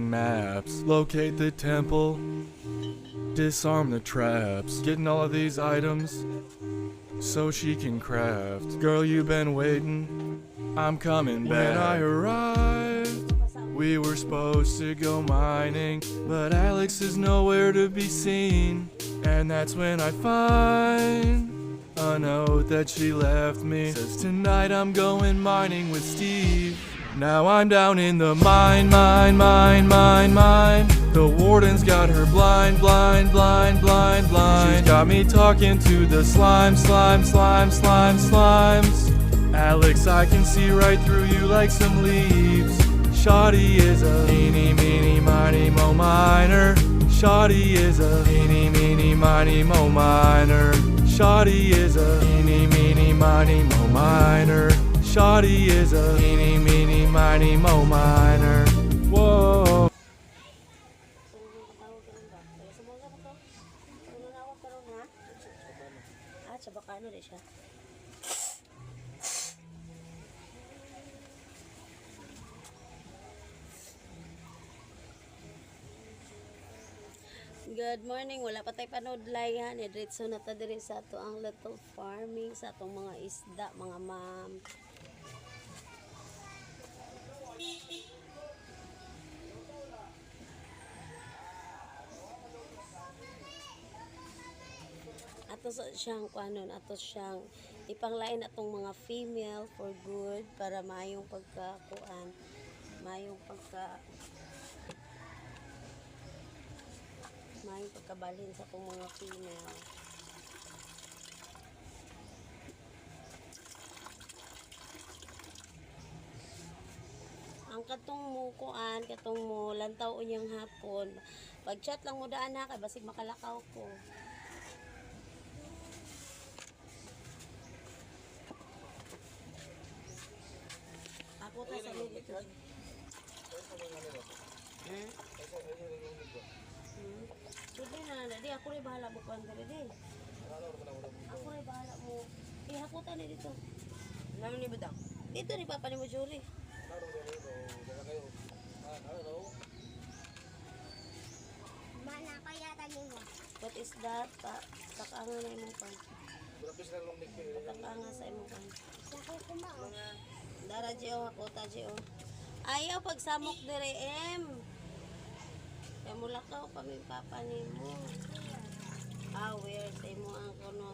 using maps. Locate the temple, disarm the traps, getting all of these items so she can craft. Girl, you've been waiting, I'm coming back. When I arrived, we were supposed to go mining, but Alex is nowhere to be seen. And that's when I find a note that she left me. Says tonight I'm going mining with Steve. Now I'm down in the mine. The warden's got her blind. She's got me talking to the slimes. Alex, I can see right through you like some leaves. Shawty is a eeny, meeny, miny, mo miner. Shawty is a eeny, meeny, miny, mo miner. Shawty is a eeny, meeny, miny, mo miner. Shawty is a eeny, meeny, miny, mo miner. Whoa. Good morning, wala pa tayo panudlay ha. Diretso na ta diri sa ato ang little farming sa atong mga isda, mga ma'am. Ato siyang kuanon, ato siyang ipanglain atong mga female for good para mayong pagkakuan, mayong pagkabalhin sa itong mga female. Ang katong mo kuan, katong mo lantaw unyang hapon. Pag chat lang mo daan na kay basig makalakaw ko. Ako ta sa dito. Sige na, di ako rin bahala mo kuhan dali di. Ako rin bahala mo. Hakutan na dito. Naman ni Badang? Dito ni Papa ni mo Julie. Mana kaya tali mo? What is that? Takanga na imong pan. Takanga sa imong pan. Sako kumao. Dara Gio, hakuta Gio. Ayaw pagsamok dire em. Kaya mulakaw kami Papa ni mo. Where say mo ang kuno.